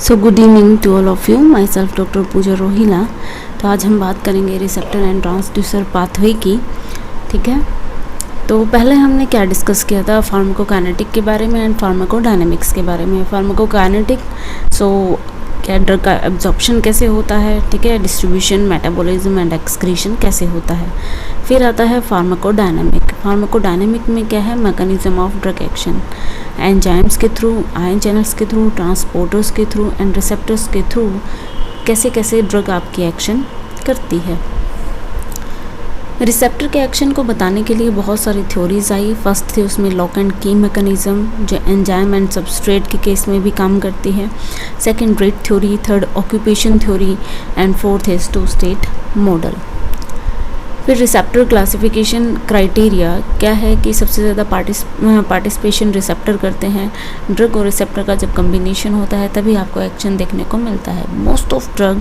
So good evening to all of you, myself doctor Pooja Rohila. तो आज हम बात करेंगे रिसेप्टर एंड ट्रांसड्यूसर पाथवे की। ठीक है, तो पहले हमने क्या डिस्कस किया था, फार्माकोकाइनेटिक के बारे में एंड फार्माकोडायनेमिक्स के बारे में। फार्माकोकाइनेटिक क्या ड्रग का एब्जॉर्प्शन कैसे होता है, ठीक है, डिस्ट्रीब्यूशन, मेटाबॉलिज्म एंड एक्सक्रीशन कैसे होता है। फिर आता है फार्माकोडायनेमिक। फार्माकोडायनेमिक में क्या है, mechanism of drug action, enzymes के थ्रू, आयन चैनल्स के थ्रू, ट्रांसपोर्टर्स के थ्रू एंड रिसेप्टर्स के थ्रू कैसे कैसे ड्रग आपकी एक्शन करती है। रिसेप्टर के एक्शन को बताने के लिए बहुत सारी थ्योरीज आई। फर्स्ट थी उसमें लॉक एंड की मैकेनिज्म, जो एंजाइम एंड सबस्ट्रेट के केस में भी काम करती है। Second rate theory, third occupation theory and fourth is two state model. फिर रिसेप्टर क्लासिफिकेशन क्राइटेरिया क्या है कि सबसे ज़्यादा पार्टिसिपेशन रिसेप्टर करते हैं। ड्रग और रिसेप्टर का जब कम्बिनेशन होता है तभी आपको एक्शन देखने को मिलता है। Most of drug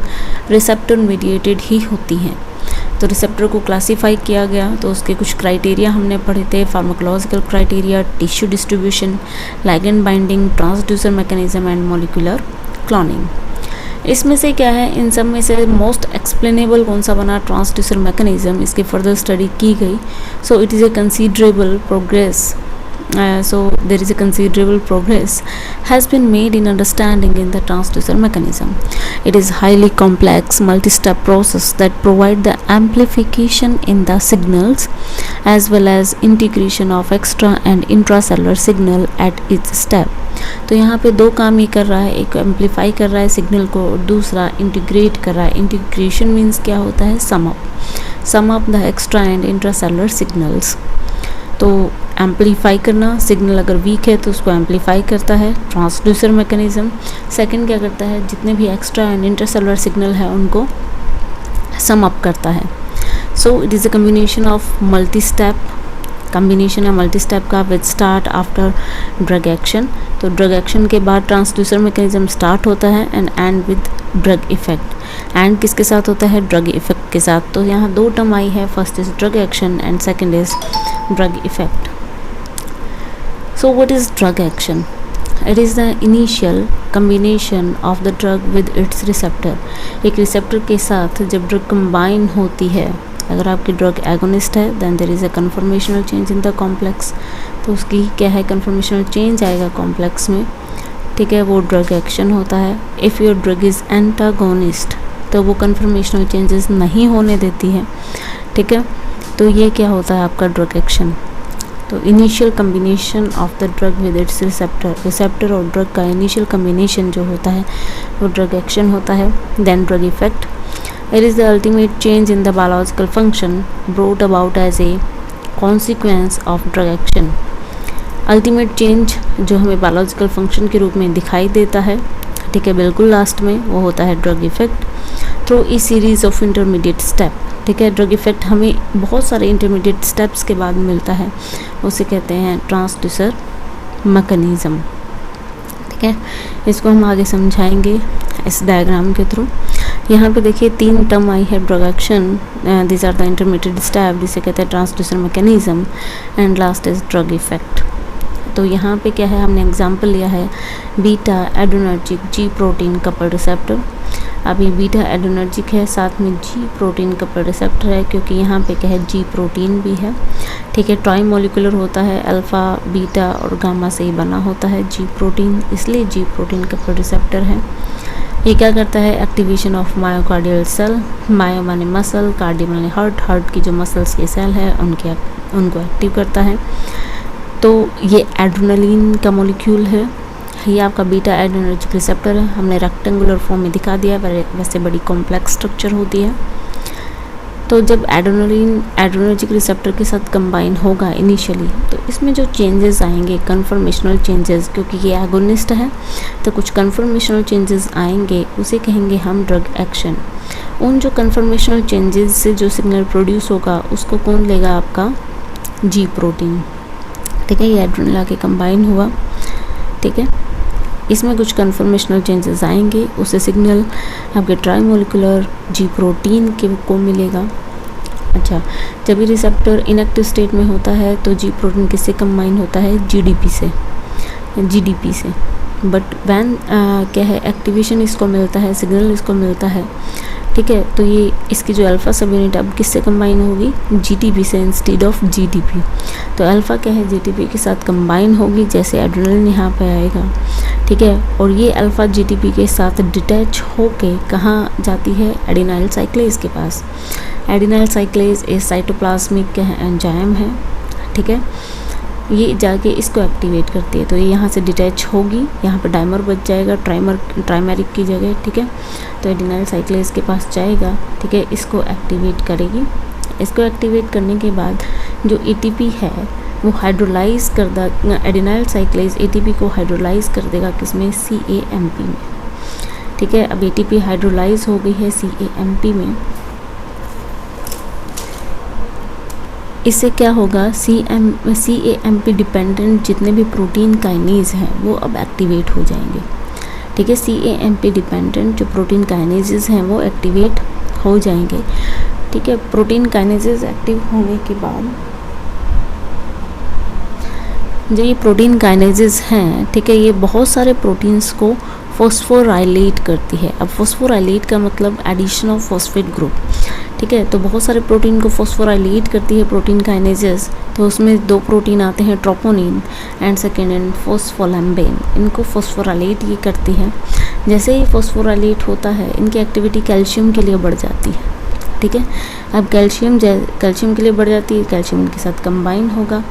receptor mediated ही होती हैं। तो रिसेप्टर को क्लासीफाई किया गया तो उसके कुछ क्राइटेरिया हमने पढ़े थे। Pharmacological criteria, tissue distribution, ligand binding, transducer mechanism and molecular cloning. इसमें से क्या है, इन सब में से मोस्ट एक्सप्लेनेबल कौन सा बना, ट्रांसड्यूसर मैकेनिज्म। इसकी फर्दर स्टडी की गई। So it is a considerable progress there is a considerable progress has been made in understanding in the transducer mechanism. It is highly complex multi-step process that provide the amplification in the signals as well as integration of extra and intracellular signal at each step. तो यहाँ पे दो काम ये कर रहा है, एक एम्पलीफाई कर रहा है सिग्नल को और दूसरा इंटीग्रेट कर रहा है। इंटीग्रेशन मीन्स क्या होता है, sum up the extra and intracellular signals. तो एम्पलीफाई करना, सिग्नल अगर वीक है तो उसको एम्पलीफाई करता है ट्रांसड्यूसर मैकेनिज्म। सेकंड क्या करता है, जितने भी एक्स्ट्रा एंड इंटरसेलुलर सिग्नल है उनको सम अप करता है। So it is a combination of multi step, combination है मल्टी स्टेप का with start after drug action. तो ड्रग एक्शन के बाद ट्रांसड्यूसर मैकेनिज्म स्टार्ट होता है and and with drug effect. And किसके साथ होता है, ड्रग इफेक्ट के साथ। तो यहाँ दो टर्म आई है, first is drug action and second is drug effect. So what is drug action? It is the initial combination of the drug with its receptor. एक रिसेप्टर के साथ जब ड्रग कंबाइन होती है, अगर आपकी ड्रग एगोनिस्ट है then there is a conformational change in the complex. तो उसकी क्या है, कन्फर्मेशनल चेंज आएगा कॉम्प्लेक्स में, ठीक है, वो ड्रग एक्शन होता है। If your drug is antagonist तो वो कन्फर्मेशनल चेंजेस नहीं होने देती है, ठीक है। तो ये क्या होता है आपका ड्रग एक्शन। तो initial combination of the drug with its receptor और ड्रग का इनिशियल कम्बिनेशन जो होता है वो ड्रग एक्शन होता है। Then drug effect, it is the ultimate change in the biological function brought about as a consequence of drug action. Ultimate change जो हमें बायोलॉजिकल फंक्शन के रूप में दिखाई देता है, ठीक है, बिल्कुल लास्ट में वो होता है drug effect through E series of intermediate step, ठीक है। ड्रग इफेक्ट हमें बहुत सारे इंटरमीडिएट स्टेप्स के बाद मिलता है, उसे कहते हैं ट्रांसड्यूसर मैकेनिज्म, ठीक है। इसको हम आगे समझाएंगे इस डायग्राम के थ्रू। यहाँ पे देखिए तीन टर्म आई है, drug action, this are the intermediate step जिसे कहते हैं transducer mechanism and last is drug effect. तो यहाँ पे क्या है, हमने एग्जांपल लिया है beta adrenergic G protein couple receptor. अभी बीटा एड्रेनर्जिक है, साथ में जी प्रोटीन कपल रिसेप्टर है, क्योंकि यहाँ पे क्या है, जी प्रोटीन भी है, ठीक है। ट्राई मॉलिक्यूलर होता है, अल्फ़ा बीटा और गामा से ही बना होता है जी प्रोटीन, इसलिए जी प्रोटीन कपल रिसेप्टर है। ये क्या करता है, एक्टिवेशन ऑफ मायोकार्डियल सेल, मायो माने मसल, कार्डियो माने हार्ट की जो मसल्स के सेल है उनको एक्टिव करता है। तो ये एड्रेनलिन का मॉलिक्यूल है, ये आपका बीटा एड्रेनर्जिक रिसेप्टर है। हमने रेक्टेंगुलर फॉर्म में दिखा दिया, वैसे बड़ी कॉम्प्लेक्स स्ट्रक्चर होती है। तो जब एड्रेनलिन एड्रेनर्जिक रिसेप्टर के साथ कंबाइन होगा इनिशियली, तो इसमें जो चेंजेस आएंगे कन्फर्मेशनल चेंजेस, क्योंकि ये एगोनिस्ट है तो कुछ कन्फर्मेशनल चेंजेस आएंगे, उसे कहेंगे हम ड्रग एक्शन। उन जो कन्फर्मेशनल चेंजेस से जो सिग्नल प्रोड्यूस होगा उसको कौन लेगा, आपका जी प्रोटीन, ठीक है। ये एड्रेनल आके कंबाइन हुआ, ठीक है, इसमें कुछ कन्फर्मेशनल चेंजेस आएंगे, उससे सिग्नल आपके ट्राई मॉलिक्यूलर जी प्रोटीन के को मिलेगा। अच्छा, जब ये रिसेप्टर इनएक्टिव स्टेट में होता है तो जी प्रोटीन किससे कंबाइन होता है, जीडीपी से, बट वैन क्या है एक्टिवेशन इसको मिलता है, सिग्नल इसको मिलता है, ठीक है। तो ये इसकी जो अल्फ़ा सब यूनिट अब किससे कंबाइन होगी, जीटीपी से इंस्टेड ऑफ जीटीपी। तो अल्फ़ा क्या है जीटीपी के साथ कंबाइन होगी, जैसे एड्रेनलिन यहाँ पे आएगा, ठीक है। और ये अल्फ़ा जीटीपी के साथ डिटैच होके कहाँ जाती है, एडिनाइल साइक्लेज के पास। एडिनाइल साइक्लेज एक साइटोप्लाज्मिक एंजाइम है, ठीक है। ये जाके इसको एक्टिवेट करती है, तो ये यहाँ से डिटैच होगी, यहाँ पे डाइमर बच जाएगा ट्राइमेरिक की जगह, ठीक है। तो एडिनाइल साइक्लेज के पास जाएगा, ठीक है, इसको एक्टिवेट करेगी। इसको एक्टिवेट करने के बाद जो एटीपी है वो हाइड्रोलाइज कर द एडिनाइल साइक्लेज एटीपी को हाइड्रोलाइज कर देगा किसमें, CAMP में, ठीक है। अब एटीपी हाइड्रोलाइज हो गई है CAMP में, इससे क्या होगा, CAMP डिपेंडेंट जितने भी प्रोटीन काइनेज हैं वो अब एक्टिवेट हो जाएंगे, ठीक है। CAMP डिपेंडेंट जो प्रोटीन काइनेजेस हैं वो एक्टिवेट हो जाएंगे, ठीक है। प्रोटीन काइनेजेस एक्टिव होने के बाद जो ये प्रोटीन काइनेजेस हैं, ठीक है, ये बहुत सारे प्रोटीन्स को फॉस्फोराइलेट करती है। अब फॉस्फोराइलेट का मतलब एडिशन ऑफ फॉस्फेट ग्रुप, ठीक है। तो बहुत सारे प्रोटीन को फॉस्फोराइलेट करती है प्रोटीन काइनेजेस। तो उसमें दो प्रोटीन आते हैं, ट्रोपोनिन एंड सेकेंड एंड फॉस्फोलैम्बेन। इनको फॉस्फोराइलेट ये करती है। जैसे ही फॉस्फोराइलेट होता है इनकी एक्टिविटी कैल्शियम के लिए बढ़ जाती है, ठीक है। अब कैल्शियम के लिए बढ़ जाती है, कैल्शियम के साथ कंबाइन होगा,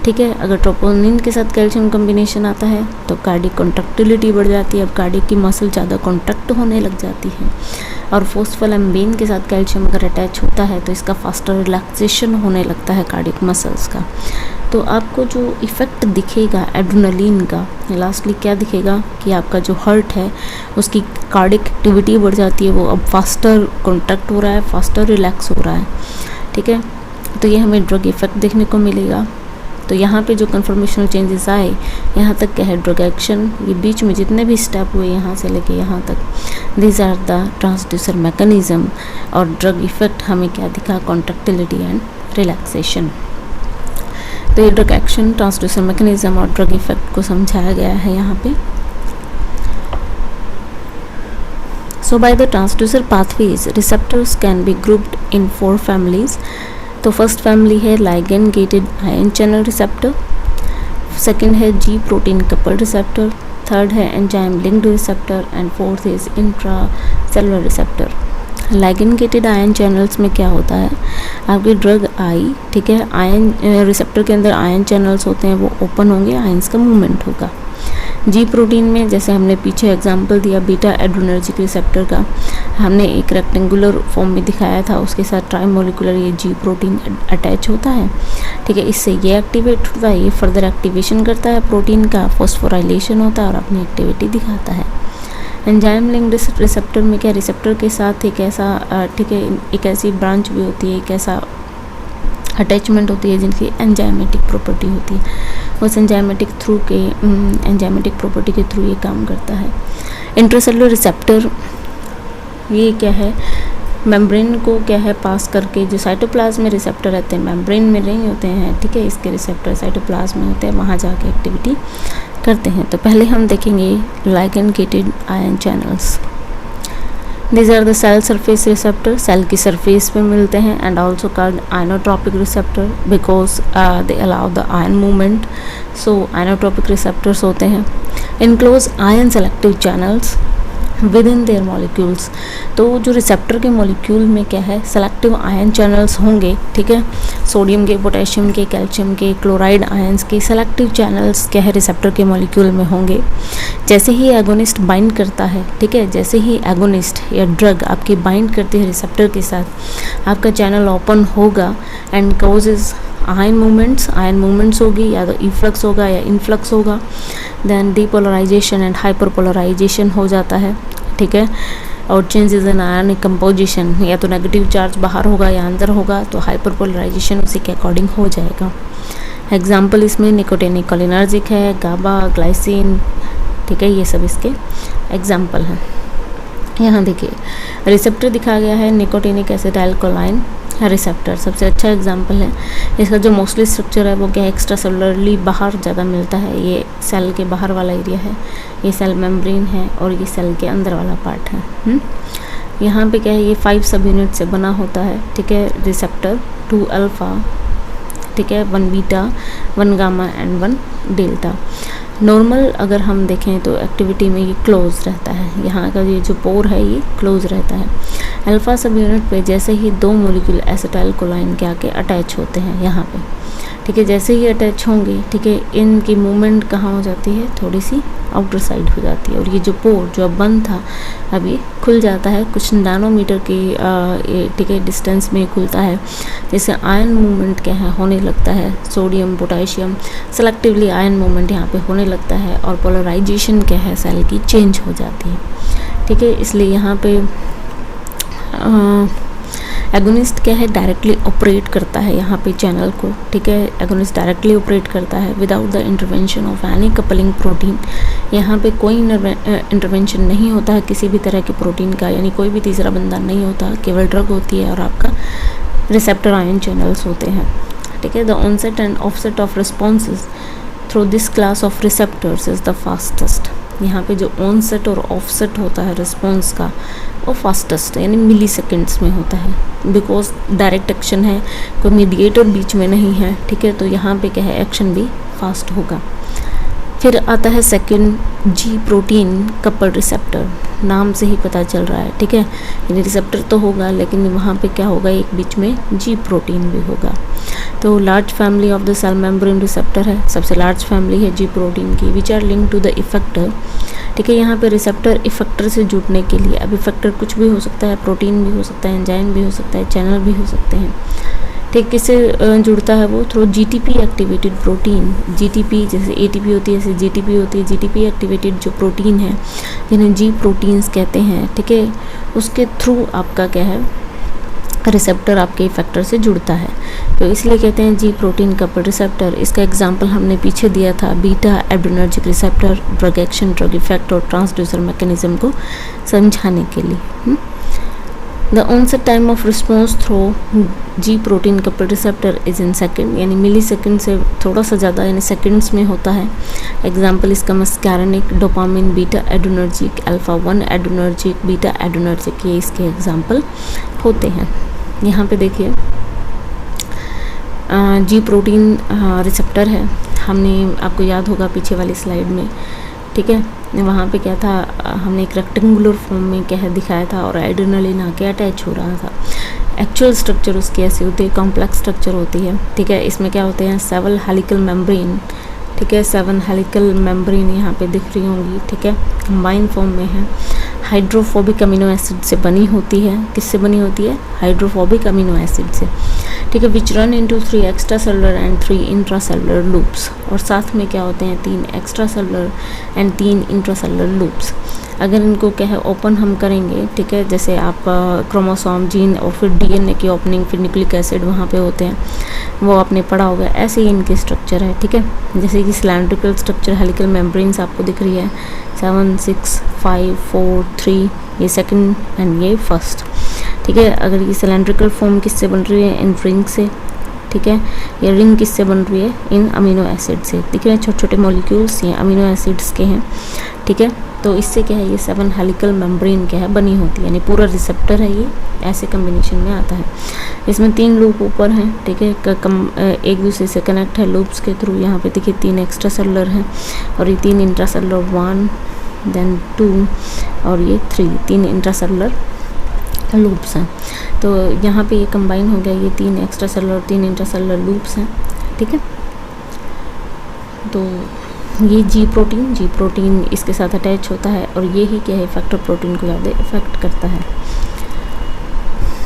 ठीक है। अगर ट्रोपोनिन के साथ कैल्शियम कॉम्बिनेशन आता है तो कार्डिक कॉन्ट्रैक्टिलिटी बढ़ जाती है, अब कार्डिक की मसल ज़्यादा कॉन्ट्रैक्ट होने लग जाती है। और फॉस्फोलैम्बेन के साथ कैल्शियम अगर अटैच होता है तो इसका फास्टर रिलैक्सेशन होने लगता है कार्डिक मसल्स का। तो आपको जो इफ़ेक्ट दिखेगा एड्रेनलिन का, लास्टली क्या दिखेगा कि आपका जो हार्ट है उसकी कार्डिक एक्टिविटी बढ़ जाती है, वो अब फास्टर कॉन्ट्रैक्ट हो रहा है, फास्टर रिलैक्स हो रहा है, ठीक है। तो ये हमें ड्रग इफ़ेक्ट देखने को मिलेगा। तो यहाँ पे जो कन्फर्मेशनल चेंजेस आए, यहाँ तक क्या है ड्रग एक्शन, ये बीच में जितने भी स्टेप हुए यहाँ से लेके यहाँ तक, these are the transducer mechanism. और ड्रग इफ़ेक्ट हमें क्या दिखा, कॉन्ट्रैक्टिलिटी एंड रिलैक्सेशन। तो ये ड्रग एक्शन, ट्रांसड्यूसर मैकेनिज्म और ड्रग इफ़ेक्ट को समझाया गया है यहाँ पे। So by the transducer pathways, receptors can be grouped in 4 families. तो फर्स्ट फैमिली है ligand gated ion channel receptor, second है G protein coupled receptor, third है enzyme linked receptor and fourth is intracellular receptor. Ligand gated ion channels में क्या होता है, आपकी drug आई, ठीक है, आयन रिसेप्टर के अंदर आयन चैनल्स होते हैं, वो ओपन होंगे, आयंस का मूवमेंट होगा। जी प्रोटीन में जैसे हमने पीछे एग्जांपल दिया बीटा एड्रेनर्जिक रिसेप्टर का, हमने एक रेक्टेंगुलर फॉर्म में दिखाया था, उसके साथ ट्राइमोलिकुलर ये जी प्रोटीन अटैच होता है, ठीक है। इससे ये एक्टिवेट होता है, ये फर्दर एक्टिवेशन करता है प्रोटीन का, फॉस्फोराइलेशन होता है और अपनी एक्टिविटी दिखाता है। एंजाइम लिंक्ड रिसेप्टर में क्या, रिसेप्टर के साथ एक ऐसा, ठीक है, एक ऐसी ब्रांच भी होती है, एक ऐसा अटैचमेंट होती है जिनकी एंजाइमेटिक प्रॉपर्टी होती है, उस एंजाइमेटिक प्रॉपर्टी के थ्रू ये काम करता है। इंट्रासेलुलर रिसेप्टर ये क्या है, मेम्ब्रेन को क्या है पास करके, जो साइटोप्लाज्म में रिसेप्टर रहते हैं मेम्ब्रेन में नहीं होते हैं, ठीक है, इसके रिसेप्टर साइटोप्लाज्म में होते हैं, वहाँ जाके एक्टिविटी करते हैं। तो पहले हम देखेंगे ligand gated ion channels. These are the cell surface receptor, cell की सरफेस पे मिलते हैं, and also called ionotropic receptor because they allow the ion movement. So ionotropic receptors होते हैं। Enclose ion selective channels within their molecules. तो जो receptor के molecule में क्या है, सेलेक्टिव आयन चैनल्स होंगे, ठीक है, सोडियम के, पोटेशियम के, कैल्शियम के, क्लोराइड आयंस के सेलेक्टिव चैनल्स क्या है रिसेप्टर के मॉलिक्यूल में होंगे। जैसे ही एगोनिस्ट बाइंड करता है, ठीक है, जैसे ही एगोनिस्ट या ड्रग आपकी बाइंड करती है रिसेप्टर के साथ, आपका चैनल ओपन होगा एंड कॉजेज आयन मूवमेंट्स होगी, या तो इफ्लक्स होगा या इनफ्लक्स होगा, देन डीपोलराइजेशन एंड हाइपरपोलराइजेशन हो जाता है, ठीक है। और चेंजेस इन आयनिक कंपोजिशन, या तो नेगेटिव चार्ज बाहर होगा या अंदर होगा, तो हाइपरपोलराइजेशन उसी के अकॉर्डिंग हो जाएगा। एग्जाम्पल इसमें निकोटिनिक कोलिनर्जिक है, गाबा, ग्लाइसिन, ठीक है, ये सब इसके एग्जाम्पल हैं। यहाँ देखिए रिसेप्टर दिखा गया है निकोटिनिक एसिटाइल कोलाइन, रिसेप्टर सबसे अच्छा एग्जांपल है। इसका जो मोस्टली स्ट्रक्चर है वो क्या है, एक्स्ट्रा सेलुलरली बाहर ज़्यादा मिलता है। ये सेल के बाहर वाला एरिया है, ये सेल मेम्ब्रेन है और ये सेल के अंदर वाला पार्ट है। यहाँ पे क्या है, ये 5 सब यूनिट से बना होता है, ठीक है। रिसेप्टर 2 अल्फ़ा, ठीक है, 1 beta, 1 gamma and 1 delta. Normal अगर हम देखें तो एक्टिविटी में ये क्लोज रहता है, यहाँ का ये जो पोर है ये क्लोज रहता है। अल्फ़ा सब यूनिट पे जैसे ही 2 मॉलिक्यूल एसिटाइल कोलाइन के आके अटैच होते हैं यहाँ पे, ठीक है, जैसे ही अटैच होंगे, ठीक है, इनकी मूवमेंट कहाँ हो जाती है, थोड़ी सी आउटर साइड हो जाती है। और ये जो पोर जो अब बंद था अब ये खुल जाता है, कुछ नैनोमीटर की ठीक है डिस्टेंस में खुलता है। जैसे आयन मूवमेंट क्या है होने लगता है, sodium potassium selectively ion movement यहाँ पे होने लगता है और पोलराइजेशन क्या है सेल की चेंज हो जाती है, ठीक है। इसलिए यहाँ पे एगोनिस्ट क्या है, डायरेक्टली ऑपरेट करता है यहाँ पे चैनल को, ठीक है। एगोनिस्ट डायरेक्टली ऑपरेट करता है without the intervention of any coupling protein. यहाँ पे कोई इंटरवेंशन नहीं होता है किसी भी तरह के प्रोटीन का, यानी कोई भी तीसरा बंदा नहीं होता, केवल ड्रग होती है और आपका रिसेप्टर आयन चैनल्स होते हैं, ठीक है। The onset and offset of responses through this class of receptors is the fastest. यहाँ पे जो ऑनसेट और ऑफसेट होता है रिस्पॉन्स का वो फास्टेस्ट यानी मिली सेकेंड्स में होता है, बिकॉज डायरेक्ट एक्शन है, कोई मीडिएटर बीच में नहीं है, ठीक है। तो यहाँ पे क्या है, एक्शन भी फास्ट होगा। फिर आता है सेकंड जी प्रोटीन कपल्ड रिसेप्टर, नाम से ही पता चल रहा है, ठीक है। यानी रिसेप्टर तो होगा लेकिन वहाँ पे क्या होगा, एक बीच में जी प्रोटीन भी होगा। तो large family of the cell membrane receptor है, सबसे लार्ज फैमिली है जी प्रोटीन की, which are link to the effector, ठीक है। यहाँ पे रिसेप्टर इफेक्टर से जुड़ने के लिए, अब इफेक्टर कुछ भी हो सकता है, प्रोटीन भी हो सकता है, एंजाइम भी हो सकता है, चैनल भी हो सकते हैं, ठीक। किससे जुड़ता है वो, through GTP activated protein. GTP जैसे एटीपी होती है, जैसे जीटीपी होती है, जीटीपी एक्टिवेटेड जो प्रोटीन है जिन्हें जी प्रोटीन्स कहते हैं, ठीक है, उसके थ्रू आपका क्या है रिसेप्टर आपके इफेक्टर से जुड़ता है, तो इसलिए कहते हैं जी प्रोटीन कपल्ड रिसेप्टर। इसका एग्जांपल हमने पीछे दिया था, beta adrenergic receptor, drug action, drug effect और ट्रांसड्यूसर मैकेनिज्म को समझाने के लिए। The onset time of response through G protein coupled receptor is in second, यानी मिली सेकेंड से थोड़ा सा ज़्यादा यानी सेकेंड्स में होता है। एग्जाम्पल इसका muscarinic, dopamine, beta adrenergic, alpha 1 adrenergic, beta adrenergic, ये इसके एग्जाम्पल होते हैं। यहाँ पे देखिए जी प्रोटीन रिसेप्टर है, हमने आपको याद होगा पीछे वाली स्लाइड में, ठीक है, वहाँ पे क्या था, हमने एक रेक्टेंगुलर फॉर्म में क्या है दिखाया था और एड्रेनलिन आके अटैच हो रहा था। एक्चुअल स्ट्रक्चर उसकी ऐसी होती है, कॉम्प्लेक्स स्ट्रक्चर होती है, ठीक है। इसमें क्या होते हैं 7 हेलिकल मेम्ब्रेन, ठीक है, 7 हेलिकल मेम्ब्रेन यहाँ पे दिख रही होंगी, ठीक है, कंबाइन फॉर्म में है। हाइड्रोफोबिक अमीनो एसिड से बनी होती है, किससे बनी होती है, हाइड्रोफोबिक अमीनो एसिड से, ठीक है। विच run into 3 extra cellular and 3 intracellular loops, और साथ में क्या होते हैं 3 extra cellular and 3 intracellular loops. अगर इनको क्या है ओपन हम करेंगे, ठीक है, जैसे आप क्रोमोसोम, जीन और फिर डीएनए की ओपनिंग, फिर न्यूक्लिक एसिड वहाँ पे होते हैं, वो आपने पढ़ा होगा, ऐसे ही इनके स्ट्रक्चर है, ठीक है। जैसे कि सिलेंड्रिकल स्ट्रक्चर हेलिकल मेम्ब्रेन्स आपको दिख रही है, 7 6 5 4 3, ये सेकंड एंड ये फर्स्ट, ठीक है। अगर ये सिलेंड्रिकल फॉर्म किससे बन रही है, इन रिंग से, ठीक है। ये रिंग किससे बन रही है, इन अमीनो एसिड से, दिख रहे हैं छोटे छोटे मॉलिक्यूल्स, ये अमीनो एसिड्स के हैं, ठीक है। तो इससे क्या है, ये 7 हेलिकल मेम्ब्रेन क्या है बनी होती है, यानी पूरा रिसेप्टर है ये ऐसे कम्बिनेशन में आता है। इसमें 3 लूप ऊपर हैं, ठीक है, एक दूसरे से कनेक्ट है लूप्स के थ्रू। यहाँ पे देखिए 3 एक्स्ट्रा सेलुलर हैं और ये 3 इंट्रासेलुलर, 1 देन 2 और ये 3 इंट्रासेलुलर लूप्स हैं। तो यहाँ पे ये कंबाइन हो गया, ये 3 एक्स्ट्रा सेलुलर 3 इंट्रासेलुलर लूप्स हैं, ठीक है। तो ये जी प्रोटीन इसके साथ अटैच होता है और ये ही क्या है इफेक्टर प्रोटीन को ज़्यादा इफेक्ट करता है।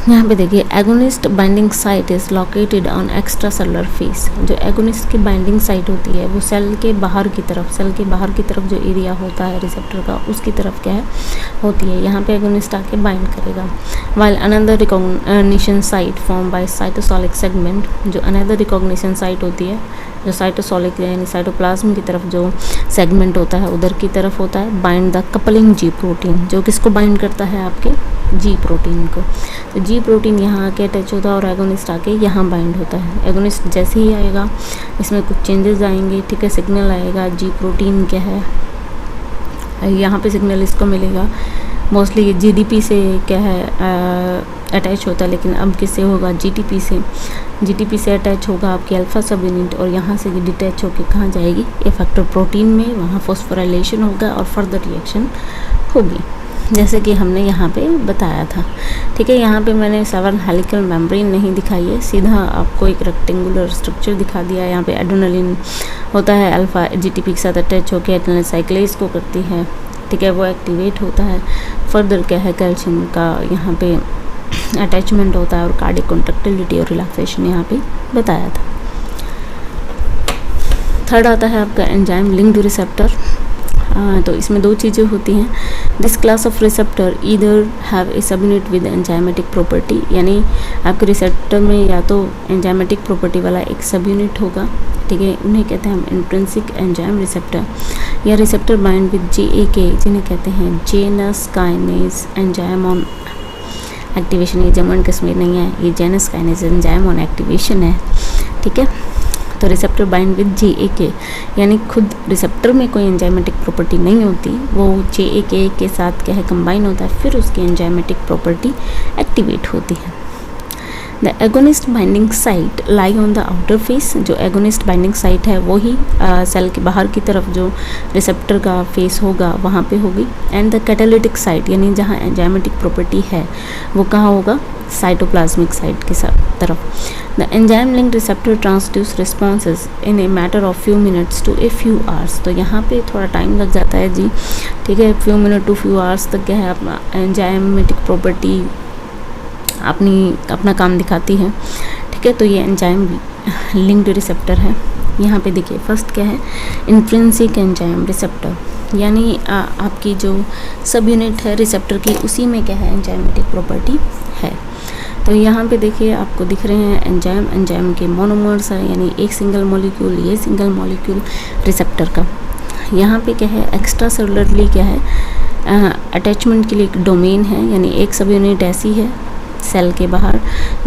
यहाँ पे देखिए agonist binding site is located on extra cellular face. जो एगोनिस्ट की बाइंडिंग साइट होती है वो सेल के बाहर की तरफ जो एरिया होता है रिसेप्टर का, उसकी तरफ क्या है होती है, यहाँ पे एगोनिस्ट आके बाइंड करेगा। While another recognition site form by cytosolic segment, जो अनदर रिकॉग्निशन साइट होती है जो साइटोसोलिक यानी साइटोप्लाज्म की तरफ जो सेगमेंट होता है उधर की तरफ होता है, bind the coupling ji protein, जो किसको बाइंड करता है आपके जी प्रोटीन को। तो जी प्रोटीन यहाँ आके अटैच होता है और एगोनिस्ट आके यहाँ बाइंड होता है। एगोनिस्ट जैसे ही आएगा इसमें कुछ चेंजेस आएंगे, ठीक है, सिग्नल आएगा। जी प्रोटीन क्या है, यहाँ पे सिग्नल इसको मिलेगा, मोस्टली ये जीडीपी से क्या है अटैच होता है, लेकिन अब किससे होगा, जीटीपी से। जीटीपी से अटैच होगा आपकी अल्फा सब यूनिट और यहाँ से ये डिटैच होकर कहाँ जाएगी, इफेक्टर प्रोटीन में, वहाँ फॉस्फोराइलेशन होगा और फर्दर रिएक्शन होगी, जैसे कि हमने यहाँ पे बताया था। ठीक है, यहाँ पे मैंने 7 हेलिकल मेम्ब्रेन नहीं दिखाई है, सीधा आपको एक रेक्टेंगुलर स्ट्रक्चर दिखा दिया है। यहाँ पे एड्रेनलिन होता है, अल्फा जीटीपी के साथ अटैच होकर एड्रेनल साइक्लेज को करती है, ठीक है, वो एक्टिवेट होता है। फर्दर क्या है, कैल्शियम का यहाँ पे अटैचमेंट होता है और कार्डियक कॉन्ट्रैक्टिलिटी और रिलैक्सेशन यहाँ पे बताया था। थर्ड आता है आपका एंजाइम लिंक्ड रिसेप्टर। तो इसमें 2 चीज़ें होती हैं। This class of receptor either have a सब यूनिट विद एंजाइमेटिक प्रॉपर्टी, यानी आपके रिसेप्टर में या तो एंजाइमेटिक प्रॉपर्टी वाला एक सब यूनिट होगा, ठीक है, उन्हें कहते हैं हम इंट्रिंसिक एंजाइम रिसेप्टर, या रिसेप्टर बाइंड विद JAK, जिन्हें कहते हैं Janus kinase enzyme on activation. ये जम्मू एंड कश्मीर नहीं है, ये Janus kinase enzyme on activation है, ठीक है। तो रिसेप्टर बाइंड विद JAK, यानी खुद रिसेप्टर में कोई एंजाइमेटिक प्रॉपर्टी नहीं होती, वो JAK के साथ क्या है कंबाइन होता है, फिर उसकी एंजाइमेटिक प्रॉपर्टी एक्टिवेट होती है। The agonist binding site lie on the outer face, जो एगोनिस्ट बाइंडिंग साइट है वो ही सेल के बाहर की तरफ जो रिसेप्टर का फेस होगा वहाँ पे होगी। एंड द कैटालिटिक साइट, यानी जहाँ एंजाइमेटिक प्रॉपर्टी है वो कहाँ होगा, साइटोप्लाज्मिक साइट के तरफ। The enzyme linked receptor transduce responses in a matter of few minutes to a few hours. तो यहाँ पे थोड़ा टाइम लग जाता है जी, ठीक है, few minute to few hours तक क्या है अपना एंजाइमेटिक प्रॉपर्टी अपना काम दिखाती है, ठीक है। तो ये एंजाइम लिंक्ड रिसेप्टर है। यहाँ पे देखिए फर्स्ट क्या है, इंट्रिंसिक एंजाइम रिसेप्टर, यानी आपकी जो सब यूनिट है रिसेप्टर की उसी में क्या है एंजाइमेटिक प्रॉपर्टी है। तो यहाँ पे देखिए आपको दिख रहे हैं एंजाइम के मोनोमर्स है, यानी एक सिंगल मॉलिक्यूल, ये सिंगल मॉलिक्यूल रिसेप्टर का। यहाँ पे क्या है एक्स्ट्रा सेलुलरली क्या है अटैचमेंट के लिए एक डोमेन है, यानी एक सब यूनिट ऐसी है सेल के बाहर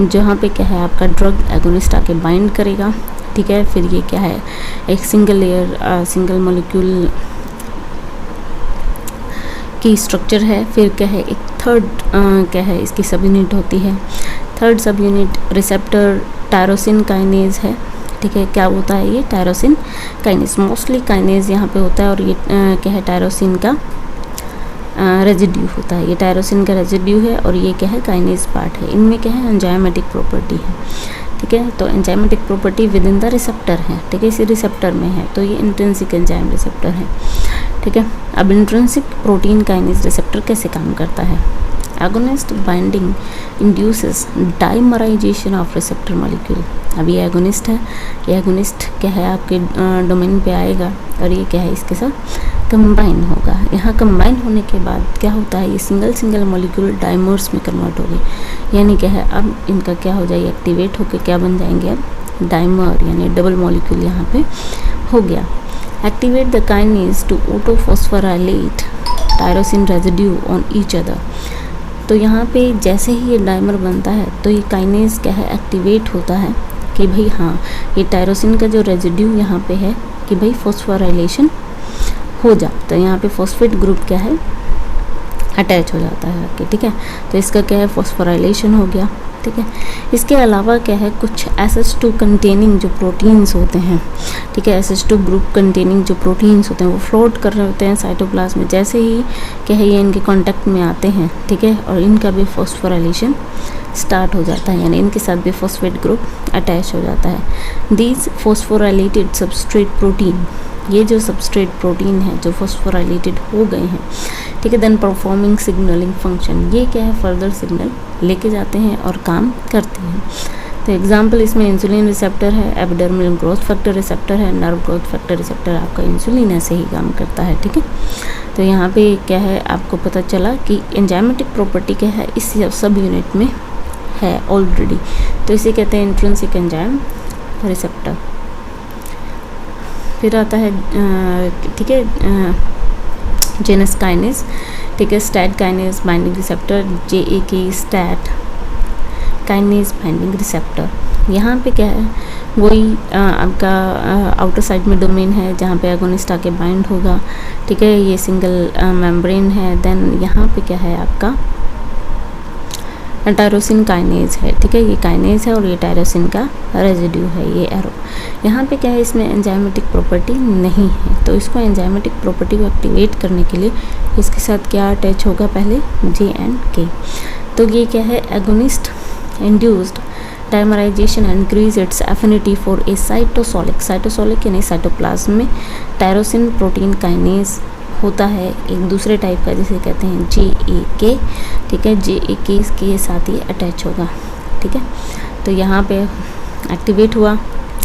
जहाँ पे क्या है आपका ड्रग एगोनिस्ट आके बाइंड करेगा, ठीक है। फिर ये क्या है एक सिंगल लेयर सिंगल मॉलिक्यूल की स्ट्रक्चर है। फिर क्या है एक थर्ड क्या है इसकी सब यूनिट होती है, थर्ड सब यूनिट रिसेप्टर टायरोसिन काइनेज है, ठीक है। क्या होता है ये टायरोसिन काइनेज, मोस्टली काइनेज यहाँ पे होता है और ये क्या है टायरोसिन का रेजिड्यू होता है, ये टायरोसिन का रेजिड्यू है और ये क्या है काइनेज पार्ट है। इनमें क्या है एंजाइमेटिक प्रॉपर्टी है, ठीक है। तो enzymatic property with in the receptor है, ठीक है, इसी रिसेप्टर में है, तो ये इंट्रिंसिक एंजाइम रिसेप्टर है, ठीक है। अब इंट्रिंसिक प्रोटीन काइनेज रिसेप्टर कैसे काम करता है, agonist binding induces dimerisation of receptor molecule. अब ये एगोनिस्ट है, ये एगोनिस्ट क्या है आपके डोमेन पे आएगा और ये क्या है इसके साथ कंबाइन होगा। यहाँ कंबाइन होने के बाद क्या होता है ये सिंगल मॉलिक्यूल डाइमर्स में कन्वर्ट हो गए, यानी क्या है अब इनका क्या हो जाएगा एक्टिवेट होकर क्या बन जाएंगे अब डाइमर, यानी डबल मॉलिक्यूल यहाँ पे हो गया। Activate the kinase to autophosphorylate tyrosine residue on each other. तो यहाँ पे जैसे ही ये डाइमर बनता है तो ये काइनेज क्या है एक्टिवेट होता है कि भाई हाँ ये टायरोसिन का जो रेजिड्यू यहाँ पे है कि भाई फॉस्फोराइलेशन हो जा, तो यहाँ पे फॉस्फेट ग्रुप क्या है अटैच हो जाता है आके, ठीक है। तो इसका क्या है फॉस्फोराइलेशन हो गया, ठीक है। इसके अलावा क्या है कुछ SH2 कंटेनिंग जो प्रोटीन्स होते हैं, ठीक है, SH2 ग्रुप कंटेनिंग जो प्रोटीन्स होते हैं वो फ्लोट कर रहे होते हैं साइटोप्लाज्म में। जैसे ही क्या है ये इनके कांटेक्ट में आते हैं, ठीक है, और इनका भी फॉस्फोराइलेशन स्टार्ट हो जाता है, यानी इनके साथ भी फॉस्फेट ग्रुप अटैच हो जाता है। दीज फॉस्फोराइलेटेड सबस्ट्रेट प्रोटीन, ये जो सबस्ट्रेट प्रोटीन है जो फॉस्फोराइलेटेड हो गए हैं, ठीक है, देन परफॉर्मिंग सिग्नलिंग फंक्शन, ये क्या है फर्दर सिग्नल लेके जाते हैं और काम करते हैं। तो एग्जाम्पल इसमें इंसुलिन रिसेप्टर है, एपिडर्मल ग्रोथ फैक्टर रिसेप्टर है, नर्व ग्रोथ फैक्टर रिसेप्टर आपका इंसुलिन ऐसे ही काम करता है, ठीक है। तो यहाँ पे क्या है आपको पता चला कि एंजाइमेटिक प्रॉपर्टी क्या है इस सब यूनिट में है ऑलरेडी, तो इसे कहते हैं इंट्रिंसिक एंजाइम रिसेप्टर। फिर आता है ठीक है जेनस काइनेस, ठीक है, STAT kinase binding receptor, JAK STAT kinase binding receptor. यहाँ पे क्या है वही आपका आउटर साइड में डोमेन है जहाँ पे एगोनिस्ट आके बाइंड होगा, ठीक है, ये सिंगल मेम्ब्रेन है। देन यहाँ पे क्या है आपका टायरोसिन काइनेज है, ठीक है, ये काइनेज है और ये टायरोसिन का रेजिड्यू है, ये एरो। यहाँ पे क्या है इसमें एंजाइमेटिक प्रॉपर्टी नहीं है, तो इसको एंजाइमेटिक प्रॉपर्टी को एक्टिवेट करने के लिए इसके साथ क्या अटैच होगा पहले J and K। तो ये क्या है agonist induced dimerisation increase its affinity for a cytosolic यानी साइटोप्लाज्म में टायरोसिन प्रोटीन काइनेज होता है एक दूसरे टाइप का जिसे कहते हैं JAK, ठीक है, JAK के साथ ही अटैच होगा, ठीक है। तो यहाँ पे एक्टिवेट हुआ,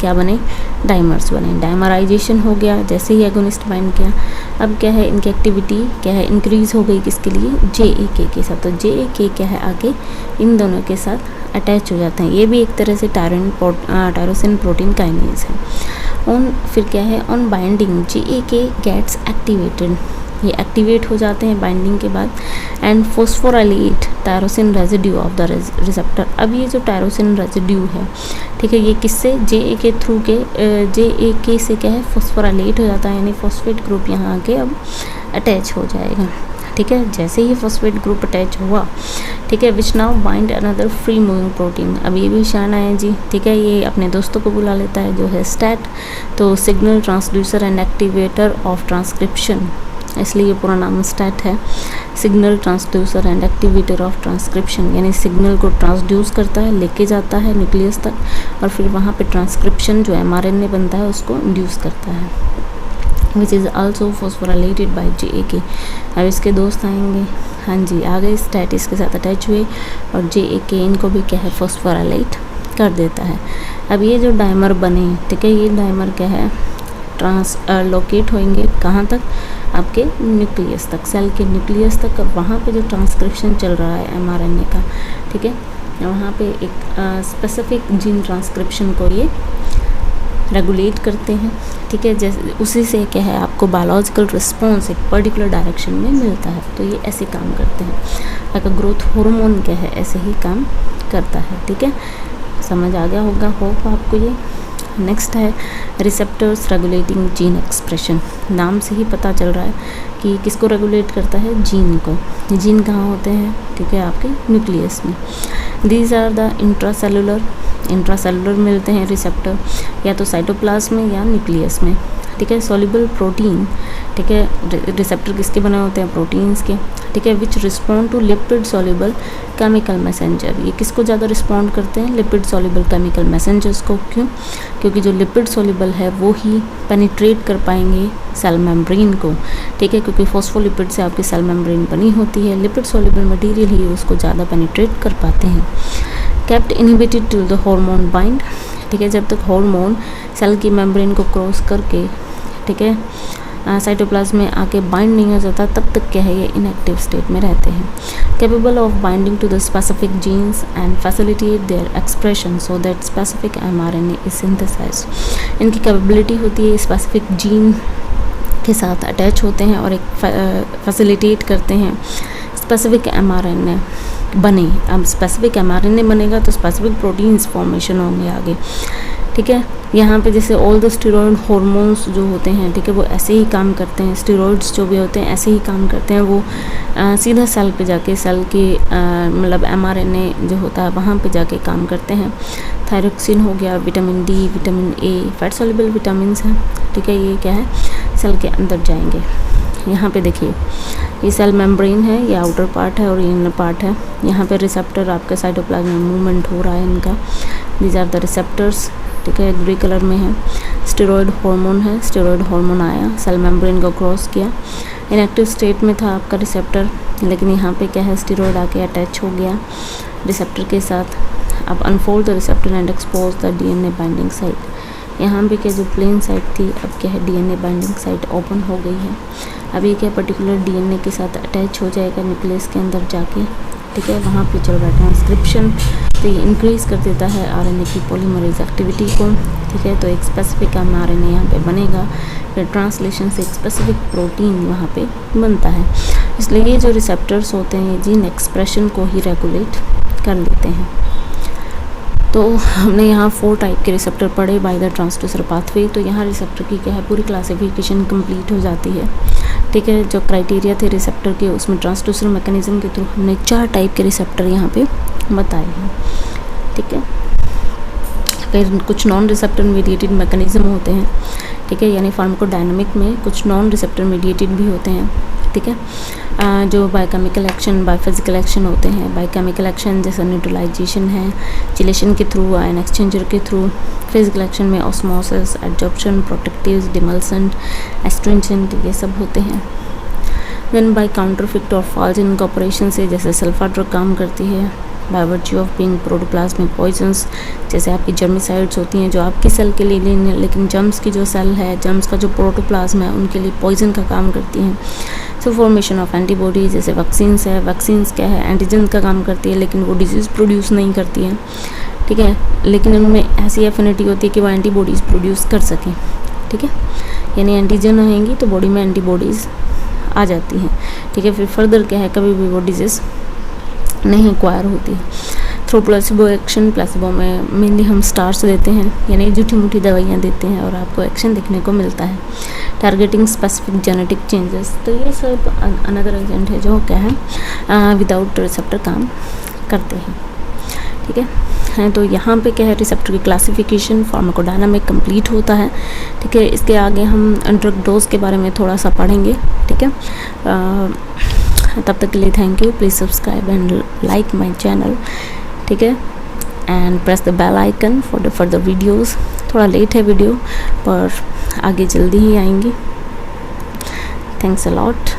क्या बने डाइमर्स बने, डाइमराइजेशन हो गया जैसे ही एगोनिस्ट बाइंड किया। अब क्या है इनकी एक्टिविटी क्या है इंक्रीज हो गई किसके लिए JAK के साथ, तो JAK क्या है आगे इन दोनों के साथ अटैच हो जाते हैं, ये भी एक तरह से टायरोसिन प्रोटीन काइनेज है। फिर क्या है on binding JAK gets activated, ये एक्टिवेट हो जाते हैं बाइंडिंग के बाद and phosphorylate tyrosine residue of the receptor. अब ये जो टायरोसिन रेजिड्यू है, ठीक है, ये किससे JAK थ्रू के JAK से क्या है फॉस्फोराइलेट हो जाता है, यानी फॉस्फेट ग्रुप यहाँ आके अब अटैच हो जाएगा, ठीक है। जैसे ही फॉस्फेट ग्रुप अटैच हुआ, ठीक है, which now bind another free moving protein. अब ये भी शाना है जी, ठीक है, ये अपने दोस्तों को बुला लेता है जो है स्टैट, तो signal transducer and activator of transcription, इसलिए ये पूरा नाम स्टैट है, signal transducer and activator of transcription, यानी सिग्नल को ट्रांसड्यूस करता है, लेके जाता है न्यूक्लियस तक और फिर वहाँ पे ट्रांसक्रिप्शन जो mRNA बनता है उसको इंड्यूस करता है, which is also phosphorylated by JAK। अब इसके दोस्त आएंगे, हाँ जी आ गए, स्टैट इसके साथ अटैच हुए और JAK इनको भी क्या है फॉस्फोराइलेट कर देता है। अब ये जो डाइमर बने, ठीक है, ये डाइमर क्या है लोकेट होंगे कहाँ तक आपके न्यूक्लियस तक, सेल के न्यूक्लियस तक, वहाँ पे जो ट्रांसक्रिप्शन चल रहा है mRNA का, ठीक है, वहाँ पे एक स्पेसिफिक जीन ट्रांसक्रिप्शन को ये रेगुलेट करते हैं, ठीक है, जैसे उसी से क्या है आपको बायोलॉजिकल रिस्पॉन्स एक पर्टिकुलर डायरेक्शन में मिलता है, तो ये ऐसे काम करते हैं। अगर ग्रोथ हार्मोन क्या है ऐसे ही काम करता है, ठीक है, समझ आ गया होगा होप आपको ये। नेक्स्ट है रिसेप्टर्स रेगुलेटिंग जीन एक्सप्रेशन, नाम से ही पता चल रहा है कि किसको रेगुलेट करता है, जीन को। जीन कहाँ होते हैं, ठीक है, आपके न्यूक्लियस में। दीज आर द इंट्रासेलुलर मिलते हैं रिसेप्टर, या तो साइटोप्लाज्म में या न्यूक्लियस में, ठीक है। सॉल्युबल प्रोटीन, ठीक है, रिसेप्टर किसके बने होते हैं, प्रोटीन्स के, ठीक है, which respond to lipid soluble chemical messenger, ये किसको ज़्यादा रिस्पॉन्ड करते हैं, लिपिड सॉल्युबल केमिकल मैसेंजर्स को। क्यों, क्योंकि जो लिपिड सॉल्युबल है वो ही पेनिट्रेट कर पाएंगे सेल मेम्ब्रेन को, ठीक है, क्योंकि फॉस्फोलिपिड से आपकी सेल मेम्ब्रेन बनी होती है, लिपिड सॉल्युबल मटीरियल ही उसको ज़्यादा पेनिट्रेट कर पाते हैं। Kept inhibited till the hormone bind, ठीक है, जब तक हार्मोन सेल की मेम्ब्रेन को क्रॉस करके, ठीक है, साइटोप्लाज्म में आके बाइंड नहीं हो जाता, तब तक क्या है ये इनएक्टिव स्टेट में रहते हैं। Capable of binding to the specific genes and facilitate their expression so that specific mRNA is synthesized, इनकी कैपेबिलिटी होती है स्पेसिफिक जीन के साथ अटैच होते हैं और एक फैसिलिटेट करते हैं स्पेसिफिक mRNA बने। अब स्पेसिफिक mRNA बनेगा तो स्पेसिफिक प्रोटीन्स फॉर्मेशन होंगे आगे, ठीक है। यहाँ पे जैसे ऑल द स्टेरॉइड हार्मोन्स जो होते हैं, ठीक है, वो ऐसे ही काम करते हैं, स्टेरॉइड्स जो भी होते हैं ऐसे ही काम करते हैं, वो सीधा सेल पे जाके सेल के मतलब mRNA जो होता है वहाँ पे जाके काम करते हैं। थायरोक्सिन हो गया, vitamin D, vitamin A, fat soluble vitamins हैं, ठीक है, ये क्या है सेल के अंदर जाएंगे। यहाँ पे देखिए ये सेल मेम्ब्रेन है, ये आउटर पार्ट है और ये इनर पार्ट है। यहाँ पे रिसेप्टर आपके साइटोप्लाज्म में मूवमेंट हो रहा है इनका, दीज आर द रिसेप्टर्स, ठीक है, ग्रे कलर में है। स्टेरॉइड हार्मोन है, स्टेरॉइड हार्मोन आया, सेल मेम्ब्रेन को क्रॉस किया, इनएक्टिव स्टेट में था आपका रिसेप्टर, लेकिन यहाँ पे क्या है स्टेरॉइड आके अटैच हो गया रिसेप्टर के साथ, अब unfold the receptor and expose the DNA binding site. यहाँ पे क्या जो प्लेन साइट थी अब क्या है डीएनए बाइंडिंग साइट ओपन हो गई है। अब ये क्या पर्टिकुलर डीएनए के साथ अटैच हो जाएगा न्यूक्लियस के अंदर जाके, ठीक है। वहाँ पे चल रहा है ट्रांसक्रिप्शन, तो ये इंक्रीज़ कर देता है आरएनए की पॉलीमरेज एक्टिविटी को, ठीक है। तो एक स्पेसिफिक आरएनए यहाँ पे बनेगा, फिर ट्रांसलेशन से एक स्पेसिफिक प्रोटीन वहाँ पे बनता है। इसलिए ये जो रिसेप्टर्स होते हैं जीन एक्सप्रेशन को ही रेगुलेट कर लेते हैं। तो हमने यहाँ 4 टाइप के रिसेप्टर पढ़े बाय द ट्रांसड्यूसर पाथवे। तो यहाँ रिसेप्टर की क्या है पूरी क्लासिफिकेशन कंप्लीट हो जाती है, ठीक है। जो क्राइटेरिया थे रिसेप्टर के उसमें ट्रांसड्यूसर मैकेनिज्म के थ्रू हमने 4 टाइप के रिसेप्टर यहाँ पे बताए हैं, ठीक है। फिर कुछ नॉन रिसेप्टर मीडिएटेड मैकेनिज्म होते हैं, ठीक है, यानी फार्माकोडायनामिक में कुछ नॉन रिसेप्टर मीडिएटेड भी होते हैं, ठीक है। जो बायोकेमिकल एक्शन बायोफिजिकल एक्शन होते हैं, बायोकेमिकल एक्शन जैसे न्यूट्रलाइजेशन है, चिलेशन के थ्रू, आयन एक्सचेंजर के थ्रू, फिजिकल एक्शन में osmosis, adsorption, protectives, demulcent, astringent, ये सब होते हैं। देन बाय काउंटरफिट और फॉल्स इनकॉर्पोरेशन से जैसे सल्फा ड्रग काम करती है, by virtue of being protoplasmic poisons, जैसे आपकी जर्मिसाइड्स होती हैं जो आपकी सेल के लिए नहीं, लेकिन जर्म्स की जो सेल है, जर्म्स का जो प्रोटोप्लाज्म है उनके लिए पॉइजन का काम करती हैं। सो फॉर्मेशन ऑफ एंटीबॉडीज जैसे वैक्सीन्स है, वैक्सीन्स क्या है एंटीजन का काम करती है लेकिन वो डिजीज़ प्रोड्यूस नहीं करती हैं, ठीक है, लेकिन उनमें ऐसी एफिनिटी होती है कि वो एंटीबॉडीज़ प्रोड्यूस कर सकें, ठीक है। यानी एंटीजन रहेंगी तो बॉडी में एंटीबॉडीज़ आ जाती हैं, ठीक है। फिर फर्दर क्या है कभी भी वो डिजीज़ नहीं एक्वायर होती है। थ्रू प्लेसिबो एक्शन, प्लेसिबो में मेनली हम स्टार्स देते हैं यानी झूठी मूठी दवाइयाँ देते हैं और आपको एक्शन देखने को मिलता है। टारगेटिंग स्पेसिफिक जेनेटिक चेंजेस, तो ये सब अनदर एजेंट है जो क्या है विदाउट रिसेप्टर काम करते हैं, ठीक है। तो यहाँ पे क्या है रिसेप्टर की क्लासिफिकेशन फार्माकोडायनामिक कंप्लीट होता है, ठीक है। इसके आगे हम ड्रग डोज के बारे में थोड़ा सा पढ़ेंगे, ठीक है। तब तक के लिए thank you. Please subscribe and like my channel, ठीक है, and press the bell icon for the further videos. थोड़ा लेट है वीडियो पर आगे जल्दी ही आएंगी। Thanks a lot.